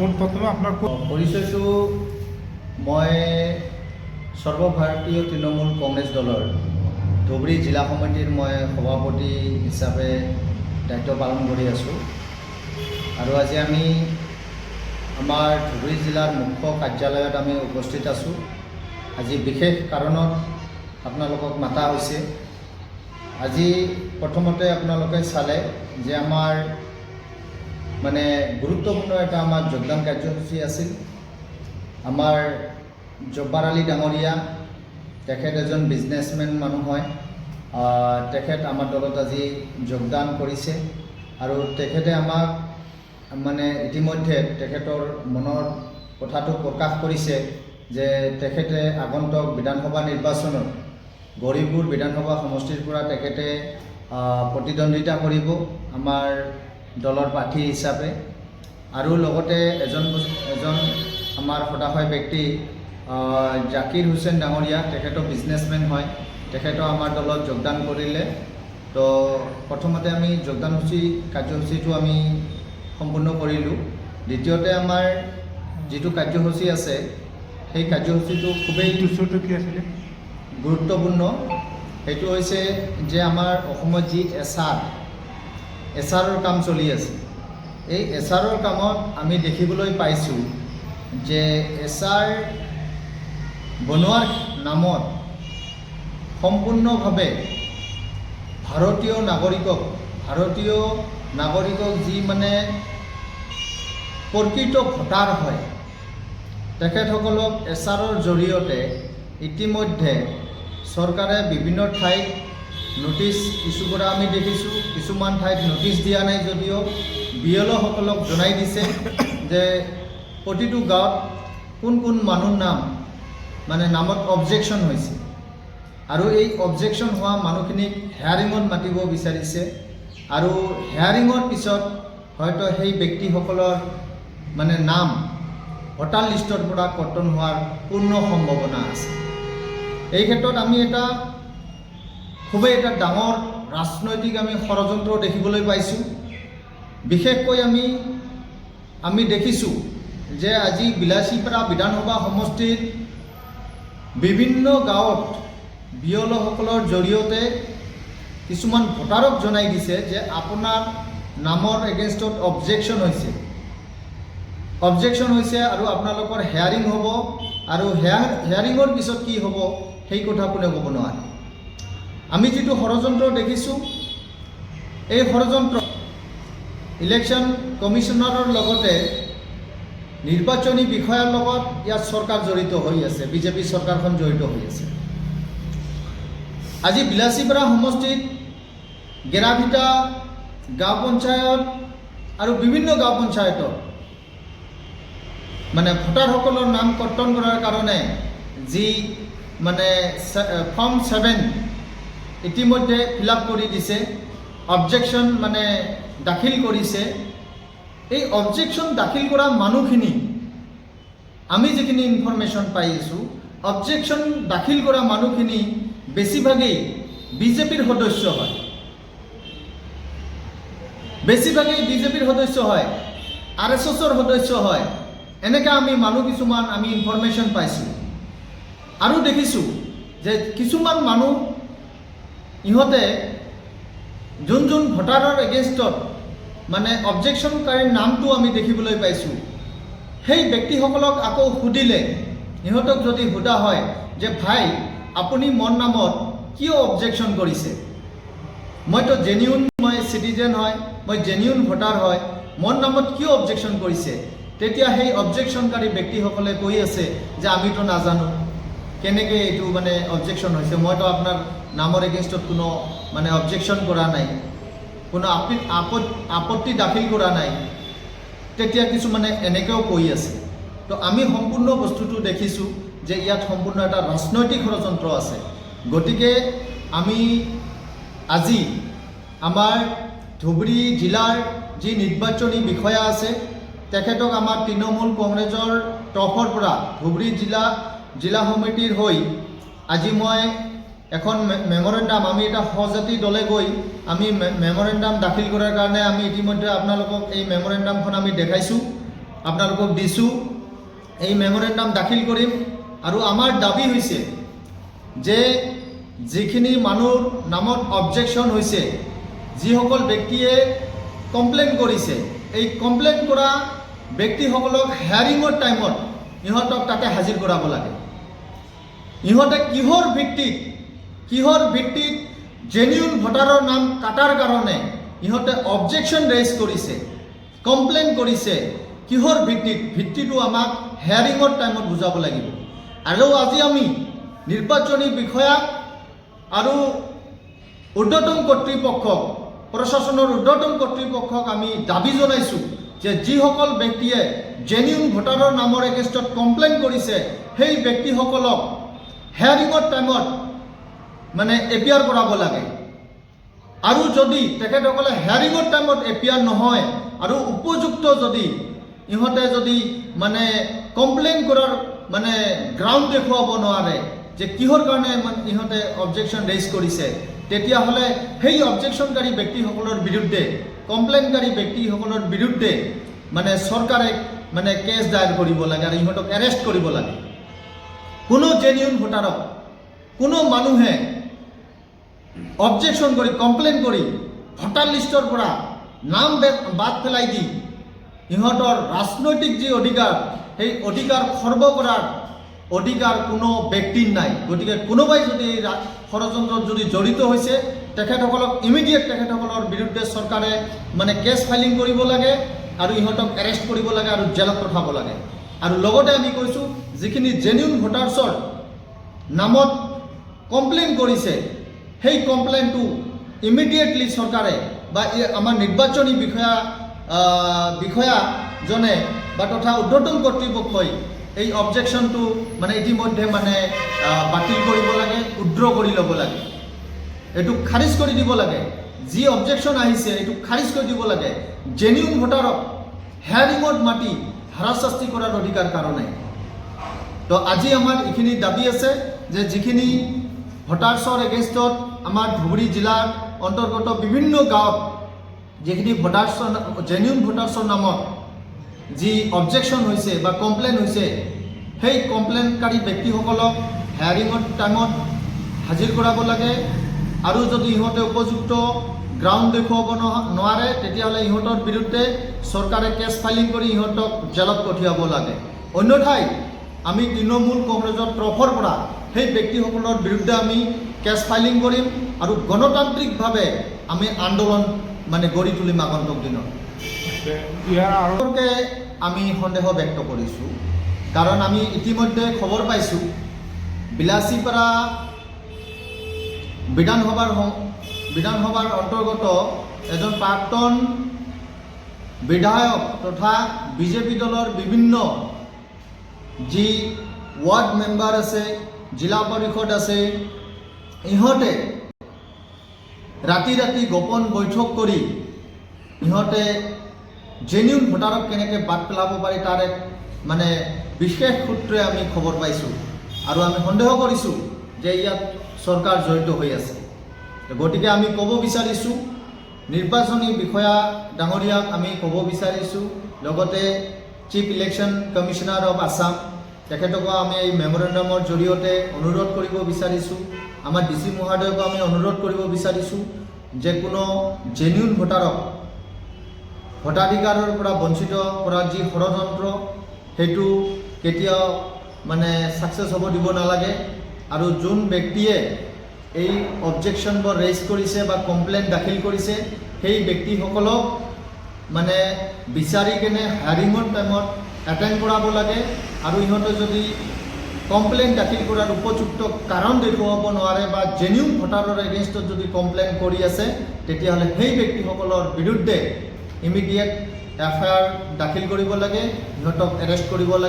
প্ৰথমে আপনাৰ পৰিচয়টো মই সৰ্বভাৰতীয় তৃণমূল কংগ্ৰেছ দলৰ ধুবুৰী জিলা সমিতিৰ মই সভাপতি হিচাপে দায়িত্ব পালন কৰি আছোঁ আৰু আজি আমি আমাৰ ধুবুৰী জিলাৰ মুখ্য কাৰ্যালয়ত আমি উপস্থিত আছোঁ। আজি বিশেষ কাৰণত আপোনালোকক মাতা হৈছে। আজি প্ৰথমতে আপোনালোকে চালে যে আমাৰ মানে গুৰুত্বপূৰ্ণ এটা আমাৰ যোগদান কাৰ্যসূচী আছিল। আমাৰ জব্বাৰ আলী ডাঙৰীয়া তেখেত এজন বিজনেছমেন মানুহ হয়। তেখেত আমাৰ দলত আজি যোগদান কৰিছে আৰু তেখেতে আমাক মানে ইতিমধ্যে তেখেতৰ মনৰ কথাটো প্ৰকাশ কৰিছে যে তেখেতে আগন্তুক বিধানসভা নিৰ্বাচনত গৌৰীপুৰ বিধানসভা সমষ্টিৰ পৰা তেখেতে প্ৰতিদ্বন্দ্বিতা কৰিব আমাৰ দলৰ প্ৰাৰ্থী হিচাপে। আৰু লগতে এজন আমাৰ সদাশয় ব্যক্তি জাকিৰ হুছেইন ডাঙৰীয়া, তেখেতো বিজনেছমেন হয়, তেখেতো আমাৰ দলত যোগদান কৰিলে। তো প্ৰথমতে আমি যোগদান কাৰ্যসূচীটো আমি সম্পূৰ্ণ কৰিলোঁ। দ্বিতীয়তে আমাৰ যিটো কাৰ্যসূচী আছে সেই কাৰ্যসূচীটো খুবেই কি আছিলে গুৰুত্বপূৰ্ণ। সেইটো হৈছে যে আমাৰ অসমত যি এছআৰৰ কাম চলি আছে, এই এছআৰৰ কামত আমি দেখিবলৈ পাইছোঁ যে এছআৰ বনোৱাৰ নামত সম্পূৰ্ণভাৱে ভাৰতীয় নাগৰিকক যি মানে প্ৰকৃত ভোটাৰ হয় তেখেতসকলক এছআৰৰ জৰিয়তে ইতিমধ্যে চৰকাৰে বিভিন্ন ঠাইত নোটিছ ইছ্যু কৰা আমি দেখিছোঁ। কিছুমান ঠাইত নোটিছ দিয়া নাই যদিও বিএলঅ'সকলক জনাই দিছে যে প্ৰতিটো গাঁৱত কোন কোন মানুহৰ নামত অবজেকশ্যন হৈছে আৰু এই অবজেকশ্যন হোৱা মানুহখিনিক হেয়াৰিঙত মাতিব বিচাৰিছে আৰু হেয়াৰিঙৰ পিছত হয়তো সেই ব্যক্তিসকলৰ নাম ভোটাৰ লিষ্টৰ পৰা কৰ্তন হোৱাৰ পূৰ্ণ সম্ভাৱনা আছে। এই ক্ষেত্ৰত আমি খুবেই এটা ডাঙৰ ৰাজনৈতিক আমি ষড়যন্ত্ৰ দেখিবলৈ পাইছোঁ। বিশেষকৈ আমি দেখিছোঁ যে আজি বিলাসীপাৰা বিধানসভা সমষ্টিৰ বিভিন্ন গাঁৱত বিএলঅ'সকলৰ জৰিয়তে কিছুমান ভোটাৰক জনাই দিছে যে আপোনাৰ নামৰ এগেইনষ্টত অবজেকশ্যন হৈছে আৰু আপোনালোকৰ হেয়াৰিং হ'ব আৰু হেয়াৰিঙৰ পিছত কি হ'ব সেই কথা কোনে ক'ব নোৱাৰে। আমি যিটো ষড়যন্ত্ৰ দেখিছোঁ, এই ষড়যন্ত্ৰ ইলেকশ্যন কমিশ্যনাৰৰ লগতে নিৰ্বাচনী বিষয়াৰ লগত ইয়াত চৰকাৰ জড়িত হৈ আছে, বিজেপি চৰকাৰখন জড়িত হৈ আছে। আজি বিলাসীপাৰা সমষ্টিত গেৰাভিটা গাঁও পঞ্চায়ত আৰু বিভিন্ন গাঁও পঞ্চায়তত ভোটাৰসকলৰ নাম কৰ্তন কৰাৰ কাৰণে যি ফৰ্ম 7 ইতিমধ্যে ফিল আপ কৰি দিছে, অবজেকশ্যন দাখিল কৰিছে। এই অবজেকশ্যন দাখিল কৰা মানুহখিনি আমি যিখিনি ইনফৰমেশ্যন পাই আছোঁ, অবজেকশ্যন দাখিল কৰা মানুহখিনি বেছিভাগেই বিজেপিৰ সদস্য হয়, RSSৰ সদস্য হয়। এনেকৈ আমি মানুহ কিছুমান ইনফৰমেশ্যন পাইছোঁ আৰু দেখিছোঁ যে কিছুমান মানুহ ইহঁতে যোন ভোটাৰৰ এগেইনষ্টত অবজেকশ্যনকাৰীৰ নামটো আমি দেখিবলৈ পাইছোঁ, সেই ব্যক্তিসকলক আকৌ সুধিলে, ইহঁতক যদি সোধা হয় যে ভাই আপুনি মোৰ নামত কিয় অবজেকশ্যন কৰিছে, মইতো মই চিটিজেন হয়, মই জেনিউন ভোটাৰ হয়, মোৰ নামত কিয় অবজেকশ্যন কৰিছে, তেতিয়া সেই অবজেকশ্যনকাৰী ব্যক্তিসকলে কৈ আছে যে আমিতো নাজানো কেনেকৈ এইটো অবজেকশ্যন হৈছে, মইতো আপোনাৰ নামৰ এগেইনষ্টত কোনো অবজেকশ্যন কৰা নাই, কোনো আপত্তি দাখিল কৰা নাই। তেতিয়া কিছুমানে এনেকৈও কৈ আছে। তো আমি সম্পূৰ্ণ বস্তুটো দেখিছোঁ যে ইয়াত সম্পূৰ্ণ এটা ৰাজনৈতিক ষড়যন্ত্ৰ আছে। গতিকে আমি আজি আমাৰ ধুবুৰী জিলাৰ যি নিৰ্বাচনী বিষয়া আছে তেখেতক আমাৰ তৃণমূল কংগ্ৰেছৰ তৰফৰ পৰা ধুবুৰী জিলা সমিতিৰ হৈ আজি মই এখন মেমৰেণ্ডাম, আমি এটা সহজাতি দলে গৈ আমি মেমৰেণ্ডাম দাখিল কৰাৰ কাৰণে আমি ইতিমধ্যে আপোনালোকক এই মেমৰেণ্ডামখন আমি দেখাইছোঁ। আপোনালোকক দিছোঁ, এই মেমৰেণ্ডাম দাখিল কৰিম। আৰু আমাৰ দাবী হৈছে যে যিখিনি মানুহৰ নামত অবজেকশ্যন হৈছে, যিসকল ব্যক্তিয়ে কমপ্লেইন কৰিছে, এই কমপ্লেইন কৰা ব্যক্তিসকলক হেয়াৰিঙৰ টাইমত ইহঁতক তাতে হাজিৰ কৰাব লাগে। ইহঁতে কিহৰ ভিত্তিত জেনুইন ভোটাৰৰ নাম কাটাৰ কাৰণে ইহঁতে অবজেকশ্যন ৰেইজ কৰিছে, কমপ্লেইন কৰিছে, কিহৰ ভিত্তিটো আমাক হেয়াৰিঙৰ টাইমত বুজাব লাগিব। আৰু আজি আমি নিৰ্বাচনী বিষয়া আৰু ঊৰ্ধ্বতন কৰ্তৃপক্ষক, প্ৰশাসনৰ ঊৰ্ধ্বতন কৰ্তৃপক্ষক আমি দাবী জনাইছোঁ যে যিসকল ব্যক্তিয়ে জেনুইন ভোটাৰৰ নামৰ এগেইনষ্টত কমপ্লেইন কৰিছে, সেই ব্যক্তিসকলক হেয়াৰিঙৰ টাইমত এপিয়াৰ কৰাব লাগে। আৰু যদি তেখেতসকলে হেয়াৰিঙৰ টাইমত এপিয়াৰ নহয় আৰু উপযুক্ত যদি ইহঁতে কমপ্লেইন কৰাৰ গ্ৰাউণ্ড দেখুৱাব নোৱাৰে যে কিহৰ কাৰণে ইহঁতে অবজেকশ্যন ৰেইজ কৰিছে, তেতিয়াহ'লে সেই অবজেকশ্যনকাৰী ব্যক্তিসকলৰ বিৰুদ্ধে, কমপ্লেইনকাৰী ব্যক্তিসকলৰ বিৰুদ্ধে চৰকাৰে কেছ দায়েৰ কৰিব লাগে আৰু ইহঁতক এৰেষ্ট কৰিব লাগে। কোনো জেনুইন ভোটাৰক কোনো মানুহে অবজেকশ্যন কৰি, কমপ্লেইন কৰি ভোটাৰ লিষ্টৰ পৰা নাম বাদ পেলাই দি ইহঁতৰ ৰাজনৈতিক যি অধিকাৰ, সেই অধিকাৰ খৰ্ব কৰাৰ অধিকাৰ কোনো ব্যক্তিৰ নাই। গতিকে কোনোবাই যদি এই ষড়যন্ত্ৰত যদি জড়িত হৈছে, তেখেতসকলক ইমিডিয়েট তেখেতসকলৰ বিৰুদ্ধে চৰকাৰে কেছ ফাইলিং কৰিব লাগে আৰু ইহঁতক এৰেষ্ট কৰিব লাগে আৰু জেলত পঠাব লাগে। আৰু লগতে আমি কৈছোঁ, যিখিনি জেনুইন ভোটাৰ্ছৰ নামত কমপ্লেইন কৰিছে, সেই কমপ্লেইনটো ইমিডিয়েটলি চৰকাৰে বা আমাৰ নিৰ্বাচনী বিষয়াজনে বা তথা ঊৰ্ধ্বতন কৰ্তৃপক্ষই এই অবজেকশ্যনটো ইতিমধ্যে বাতিল কৰিব লাগে, উইথড্ৰ কৰি ল'ব লাগে, এইটো খাৰিজ কৰি দিব লাগে। যি অবজেকশ্যন আহিছে এইটো খাৰিজ কৰি দিব লাগে। জেনুইন ভোটাৰক হেয়াৰিঙত মাতি হাৰাশাস্তি কৰাৰ অধিকাৰ কাৰণে। তো আজি আমাৰ এইখিনি দাবী আছে যে যিখিনি ভোটাৰ্ছৰ এগেইনষ্টত আমাৰ ধুবুৰী জিলাৰ অন্তৰ্গত বিভিন্ন গাঁৱত যিখিনি জেনুইন ভোটাৰ্ছৰ নামত যি অবজেকশ্যন হৈছে বা কমপ্লেইন হৈছে, সেই কমপ্লেইনকাৰী ব্যক্তিসকলক হেয়াৰিঙৰ টাইমত হাজিৰ কৰাব লাগে। আৰু যদি ইহঁতে উপযুক্ত গ্ৰাউণ্ড দেখুৱাব নোৱাৰে, তেতিয়াহ'লে ইহঁতৰ বিৰুদ্ধে চৰকাৰে কেছ ফাইলিং কৰি ইহঁতক জেলত পঠিয়াব লাগে। অন্যথাই আমি তৃণমূল কংগ্ৰেছৰ তৰফৰ পৰা সেই ব্যক্তিসকলৰ বিৰুদ্ধে আমি কেছ ফাইলিং কৰিম আৰু গণতান্ত্ৰিকভাৱে আমি আন্দোলন গঢ়ি তুলিম আগন্তুক দিনত। আমি সন্দেহ ব্যক্ত কৰিছোঁ, কাৰণ আমি ইতিমধ্যে খবৰ পাইছোঁ বিলাসীপাৰা বিধানসভাৰ অন্তৰ্গত এজন প্ৰাক্তন বিধায়ক তথা বিজেপি দলৰ বিভিন্ন যি ৱাৰ্ড মেম্বাৰ আছে, জিলা পৰিষদ আছে, ইহঁতে ৰাতি গোপন বৈঠক কৰি ইহঁতে জেনুইন ভোটাৰক কেনেকৈ বাদ পেলাব পাৰি তাৰ এক বিশেষ সূত্ৰে আমি খবৰ পাইছোঁ আৰু আমি সন্দেহ কৰিছোঁ যে ইয়াত চৰকাৰ জড়িত হৈ আছে। গতিকে আমি ক'ব বিচাৰিছোঁ, নিৰ্বাচনী বিষয়া ডাঙৰীয়াক আমি ক'ব বিচাৰিছোঁ, লগতে chief election commissioner of Assam তেখেতকো আমি এই মেমৰেণ্ডামৰ জৰিয়তে অনুৰোধ কৰিব বিচাৰিছোঁ। আমাৰ DC মহোদয়কো আমি অনুৰোধ কৰিব বিচাৰিছোঁ যে কোনো জেনুইন ভোটাৰক ভোটাধিকাৰৰ পৰা বঞ্চিত কৰাৰ যি ষড়যন্ত্ৰ, সেইটো কেতিয়াও ছাকচেছ হ'ব দিব নালাগে। আৰু যোন ব্যক্তিয়ে এই অবজেকশ্যনবোৰ ৰেইজ কৰিছে বা কমপ্লেইন দাখিল কৰিছে, সেই ব্যক্তিসকলক বিচাৰি কেনে হেয়াৰিঙৰ টাইমত এটেণ্ড কৰাব লাগে। আৰু ইহঁতে যদি কমপ্লেইন দাখিল কৰাৰ উপযুক্ত কাৰণ দেখুৱাব নোৱাৰে বা জেনুইন ভোটাৰৰ এগেইনষ্টত যদি কমপ্লেইন কৰি আছে, তেতিয়াহ'লে সেই ব্যক্তিসকলৰ বিৰুদ্ধে ইমিডিয়েট FIR দাখিল কৰিব লাগে, ইহঁতক এৰেষ্ট কৰিব লাগে।